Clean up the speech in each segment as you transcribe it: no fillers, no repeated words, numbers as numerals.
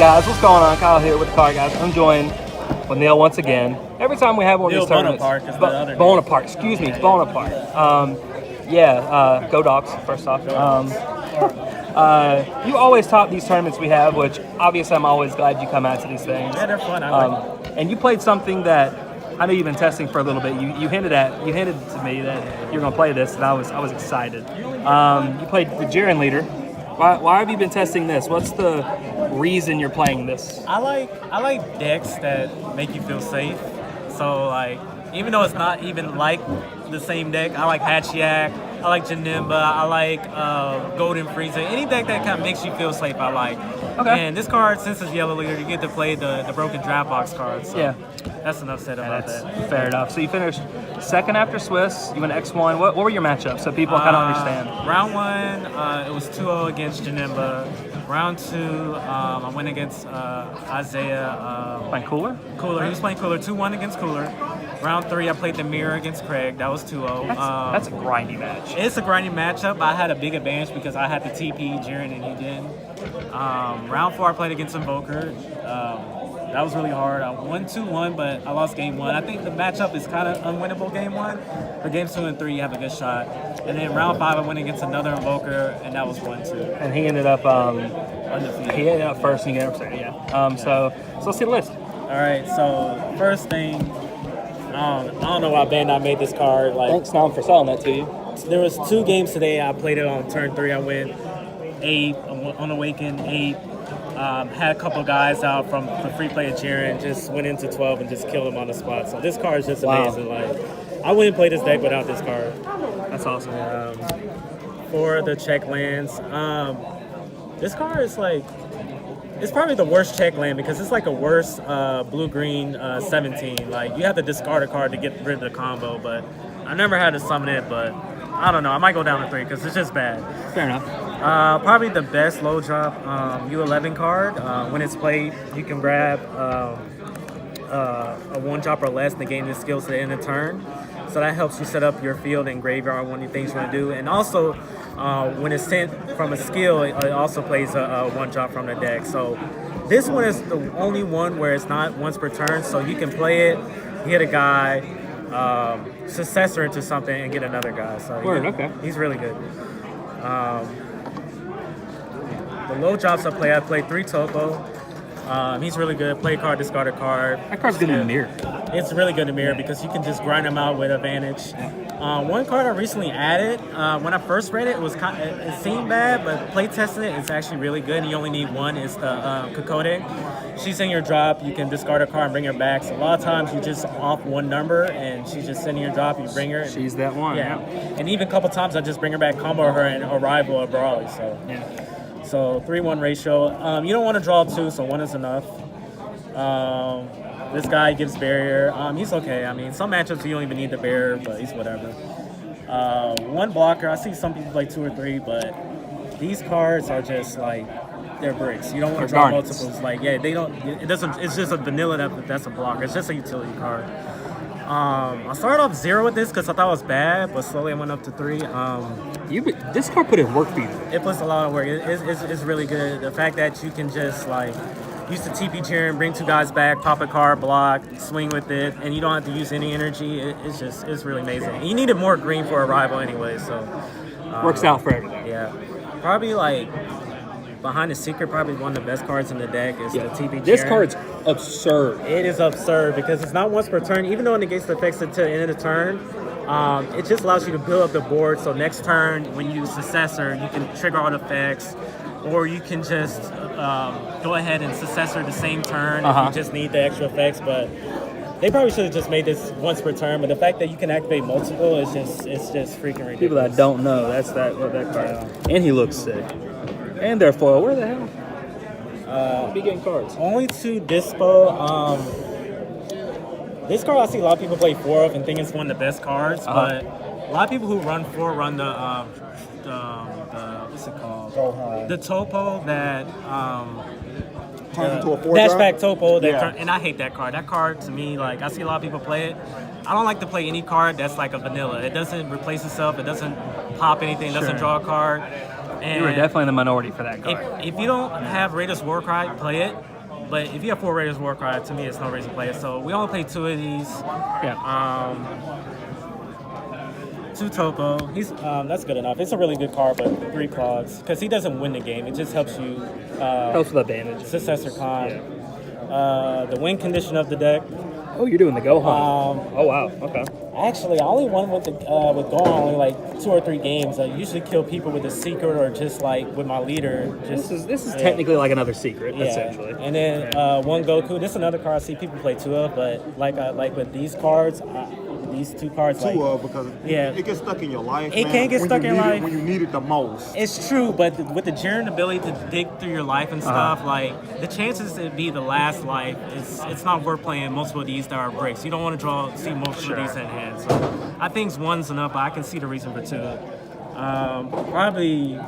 guys, what's going on? Kyle here with the Card Guys. I'm joined with Neil once again. Every time we have one of these tournaments, Bonaparte, excuse me, Bonaparte. Go Dogs, first off. You always top these tournaments we have, which obviously I'm always glad you come out to these things. Yeah, they're fun. I like them. And you played something that I know you've been testing for a little bit. You hinted to me that you're going to play this, and I was excited. You played the Jiren leader. Why have you been testing this? What's the reason you're playing this? I like decks that make you feel safe. So like, even though it's not even like the same deck, I like Hachiyak, I like Janemba, I like Golden Frieza. Any deck that kind of makes you feel safe, I like. Okay. And this card, since it's yellow leader, you get to play the broken draft box cards. So Yeah. That's enough said about that. Fair enough. So you finished second after Swiss. You went X1. What were your matchups so people kind of understand? Round one, it was 2-0 against Janemba. Round two, I went against Isaiah. Playing Cooler? Cooler. He was playing Cooler. 2-1 against Cooler. Round three, I played the Mirror against Craig. That was 2-0. That's a grindy match. It's a grindy matchup. I had a big advantage because I had the TP Jiren and he didn't. Round four, I played against Invoker. That was really hard. I won 2-1, but I lost game one. I think the matchup is kind of unwinnable game one. But games 2 and 3, you have a good shot. And then round five, I went against another Invoker, and that was 1-2. And he ended up Undefeated. he ended up first, and you ended up second. Yeah. So let's see the list. All right. So first thing, I don't know why Bandai made this card. Like, Thanks, Nam, for selling that to you. there was 2 games today. I played it on turn 3. I went 8 on Awaken 8. Had a couple guys out from the free play of Jiren, just went into 12 and just killed him on the spot. So this card is just amazing. Like, I wouldn't play this deck without this card. That's awesome. For the check lands, this card is like, it's probably the worst check land because it's like a worse blue-green 17. Like, you have to discard a card to get rid of the combo, but I never had to summon it, but I don't know. I might go down to 3 because it's just bad. Fair enough. Probably the best low drop U11 card. When it's played, you can grab a 1 drop or less, negating the skills to the end of turn. So that helps you set up your field and graveyard when you things you want to do. And also, when it's sent from a skill, it also plays a 1 drop from the deck. So this one is the only one where it's not once per turn. So you can play it, hit a guy, successor into something, and get another guy. So Okay. He's really good. The low drops I played 3 Topo. He's really good. Play card, discard a card. That card's good in the mirror. It's really good in mirror because you can just grind them out with advantage. One card I recently added, when I first read it, it seemed bad, but play testing it, it's actually really good. And you only need 1. It's the Kokode. She's in your drop. You can discard a card and bring her back. So a lot of times you just off 1 number and she's just sitting in your drop. You bring her. She's that one. Yeah. And even a couple times I just bring her back, combo her, and Arrival or Brawly. So Yeah. So 3-1 ratio. You don't want to draw 2, so 1 is enough. This guy gives barrier. He's okay. I mean, some matchups you don't even need the barrier, but he's whatever. 1 blocker. I see some people play 2 or 3, but these cards are just like, they're bricks. You don't want to draw multiples. Like, yeah, they don't. It doesn't. It's just a vanilla that's a blocker. It's just a utility card. I started off 0 with this because I thought it was bad, but slowly I went up to 3. This card put in work for you. It puts a lot of work. It's really good. The fact that you can just like use the TP Jiren, bring 2 guys back, pop a card, block, swing with it, and you don't have to use any energy. It's really amazing. And you needed more green for Arrival anyway, so Works out for everything. yeah. Probably like Behind the Secret, probably one of the best cards in the deck is the TP Jiren. This card's absurd. It is absurd because it's not once per turn. Even though it negates the effects until the end of the turn, it just allows you to build up the board. So next turn, when you use Successor, you can trigger all the effects, or you can just go ahead and Successor the same turn if you just need the extra effects. But they probably should have just made this once per turn. But the fact that you can activate multiple is just freaking ridiculous. People that don't know, that's what that card is. And he looks sick. And they're foil. Where the hell? Be getting cards. Only 2 Dispo. This card I see a lot of people play 4 of and think it's one of the best cards, but a lot of people who run 4 run the what's it called? The Topo that turns into a 4 Dashback Topo. And I hate that card. That card to me, like I see a lot of people play it. I don't like to play any card that's like a vanilla. It doesn't replace itself. It doesn't pop anything. It doesn't draw a card. And you were definitely in the minority for that card. If you don't have Raiders Warcry, play it. But if you have 4 Raiders War Cry, to me, it's no reason to play it. So we only play 2 of these. Yeah. 2 Topo. That's good enough. It's a really good card, but 3 Clogs. Because he doesn't win the game. It just helps you. Helps with advantage. Successor Con. The win condition of the deck. Oh, you're doing the Gohan. Oh wow. Okay. Actually, I only won with Gohan only like 2 or 3 games. I usually kill people with a secret or just like with my leader. This is technically like another secret, essentially. And then 1 Goku. This is another card I see people play 2 of, but like with these cards, these 2 cards. Because yeah, it gets stuck in your life. It can get stuck in life when you need it the most. It's true, but with the Jiren ability to dig through your life and stuff, like the chances to be the last life, it's not worth playing multiple of these that are bricks. You don't want to see multiple of these in hand. So I think 1's enough, but I can see the reason for 2. Probably.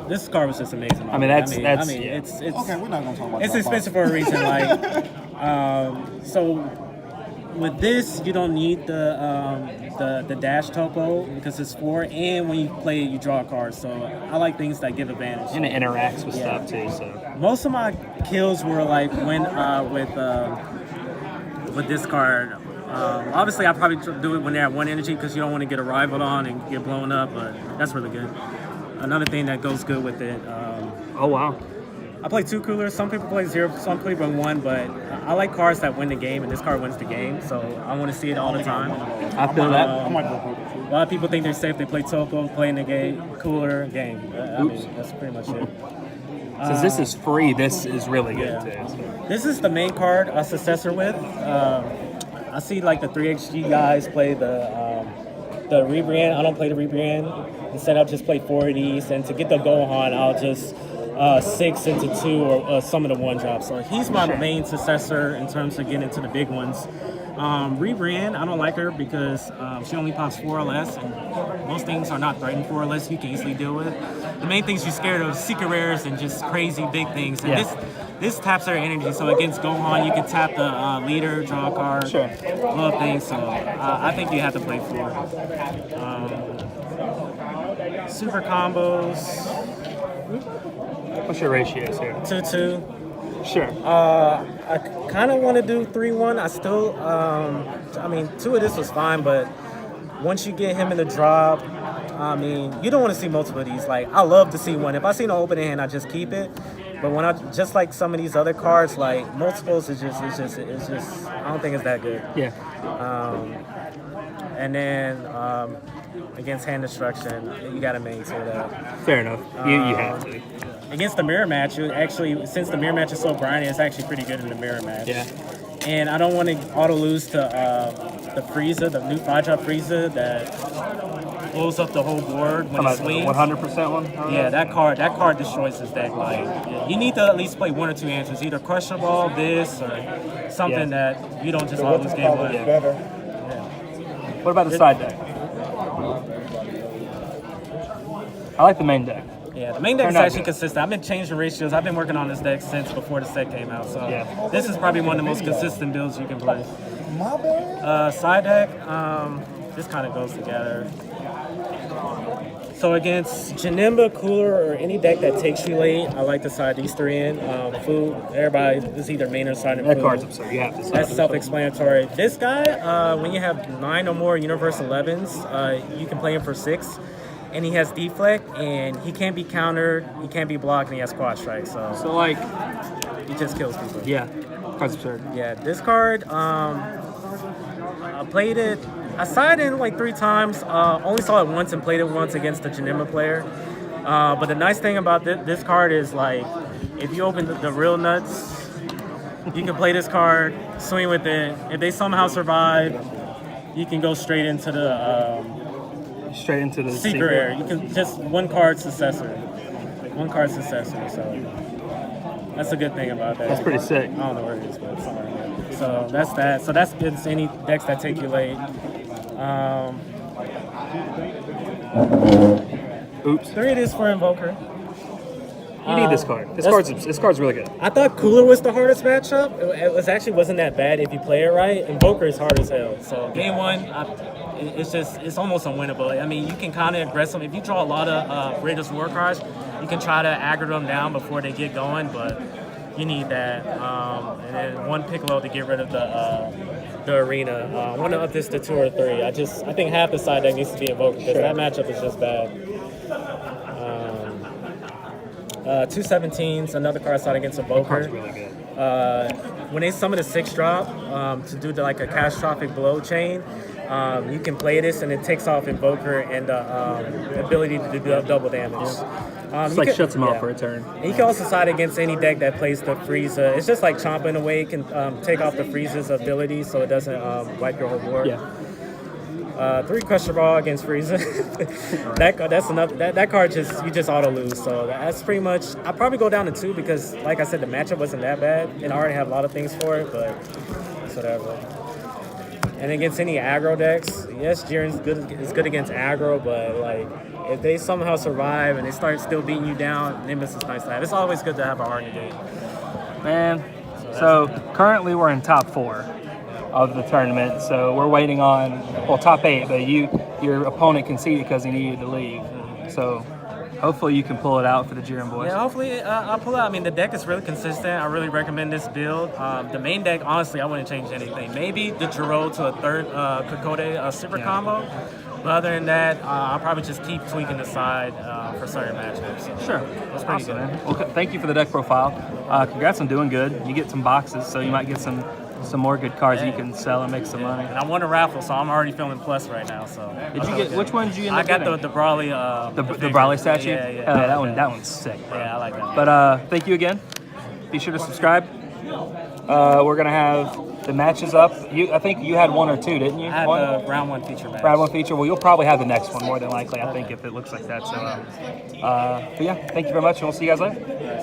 This card was just amazing. I mean, that's it's okay. We're not gonna talk about. It's expensive for a reason. Like, so with this, you don't need the dash topo because it's 4, and when you play it, you draw a card. So I like things that give advantage. And it interacts with stuff too. So most of my kills were like when with this card. Obviously, I probably do it when they're at 1 energy because you don't want to get a rival on and get blown up. But that's really good. Another thing that goes good with it. Oh wow. I play 2 coolers. Some people play 0, some people play 1, but I like cards that win the game, and this card wins the game, so I want to see it all the time. I feel that. I might go for it. A lot of people think they're safe. They play Topo, playing the game, cooler game. I mean, that's pretty much it. Since this is free, this is really good too. So. This is the main card a successor with. I see like the 3XG guys play the Rebrand. I don't play the Rebrand. Instead, I'll just play 4 of these, and to get the Gohan, I'll just 6 into 2 or some of the 1 drops. So he's my main successor in terms of getting into the big ones. Rebrand, I don't like her because she only pops 4 or less, and most things are not threatened 4 or less you can easily deal with. The main thing she's scared of is secret rares and just crazy big things. And this taps her energy, so against Gohan, you can tap the leader, draw a card, love things. So I think you have to play 4. Super combos. What's your ratios here? 2-2. Sure. I kind of want to do 3-1. I still, I mean, 2 of this was fine, but once you get him in the drop, I mean, you don't want to see multiple of these. Like, I love to see 1. If I see an opening hand, I just keep it. But when I just like some of these other cards, like multiples, it's just I don't think it's that good. Yeah. And then against hand destruction, you got to maintain that. Fair enough. You have to. Against the mirror match, since the mirror match is so grindy, it's actually pretty good in the mirror match. Yeah. And I don't want to auto lose to the Frieza, the new 5-drop Frieza that blows up the whole board when it swings. 100% one? Yeah, that card destroys his deck. Like, you need to at least play 1 or 2 answers, either Crush the Ball, this, or something that you don't just auto lose game 1. Better. What about the side deck? I like the main deck. Yeah, the main deck is actually consistent. I've been changing ratios. I've been working on this deck since before the set came out. So this is probably one of the most consistent builds you can play. My bad. Side deck, this kind of goes together. So against Janemba, Cooler, or any deck that takes you late, I like to side these 3 in. Food, everybody is either main or side in. That card's absurd. You have to side. That's self-explanatory. This guy, when you have 9 or more Universe 11s, you can play him for 6. And he has deflect, and he can't be countered, he can't be blocked, and he has quad strike. So like, he just kills people. Yeah, card's absurd. Yeah, this card, I played it. I sided in like 3 times. Only saw it once and played it once against the Janemba player. But the nice thing about this card is like, if you open the real nuts, you can play this card, swing with it. If they somehow survive, you can go straight into the. Straight into the secret rare. You can just 1 card successor. 1 card successor. So that's a good thing about that. That's pretty sick. I don't know where it is, but it's somewhere here. So that's that. So that's against any decks that take you late. Oops. 3 it is for Invoker. You need this card. This card's really good. I thought Cooler was the hardest matchup. It wasn't that bad if you play it right. Invoker is hard as hell. So game 1. It's almost unwinnable. I mean, you can kind of aggressive. If you draw a lot of Raiders War cards, you can try to aggro them down before they get going. But You need that, and then one Piccolo to get rid of the arena. I want to up this to 2 or 3. I think half the side deck needs to be Invoker because that matchup is just bad. 2 17s, another card slot against Invoker. Card's really good. When they summon a 6-drop to do like a catastrophic blow chain, you can play this and it takes off Invoker and the ability to do double damage. It's like shuts them off for a turn. And you can also side against any deck that plays the Frieza. It's just like Champa in a way. It can take off the Frieza's ability so it doesn't wipe your whole board. Yeah. 3 Crusher Ball against Frieza. That card you just auto lose. So that's pretty much. I'll probably go down to 2 because, like I said, the matchup wasn't that bad, and I already have a lot of things for it. But it's whatever. And against any aggro decks, yes, Jiren's good against aggro, but like if they somehow survive and they start still beating you down, Nimbus is nice to have. It's always good to have a hard negate. Man, so currently we're in top 4 of the tournament, so we're waiting on, well, top 8, but your opponent conceded because he needed to leave. So hopefully you can pull it out for the Jiren boys. Yeah, hopefully I'll pull out. I mean, the deck is really consistent. I really recommend this build. The main deck, honestly, I wouldn't change anything. Maybe the Jiro to a 3rd Kokode super combo. But other than that, I'll probably just keep tweaking the side for certain matchups. So Sure. that's pretty good. Man. Well, thank you for the deck profile. Congrats on doing good. You get some boxes, so you might get some more good cards you can sell and make some money. And I won a raffle, so I'm already feeling plus right now. So Did you get, which one did you end I up got getting? the Brawley. The figure. Brawley statue? Yeah. That one's sick, bro. Yeah, I like that. But thank you again. Be sure to subscribe. We're gonna have the matches up. I think you had 1 or 2, didn't you? I had One? the round 1 feature match. Round 1 feature. Well, you'll probably have the next one more than likely. I think if it looks like that. So, but yeah, thank you very much, and we'll see you guys later.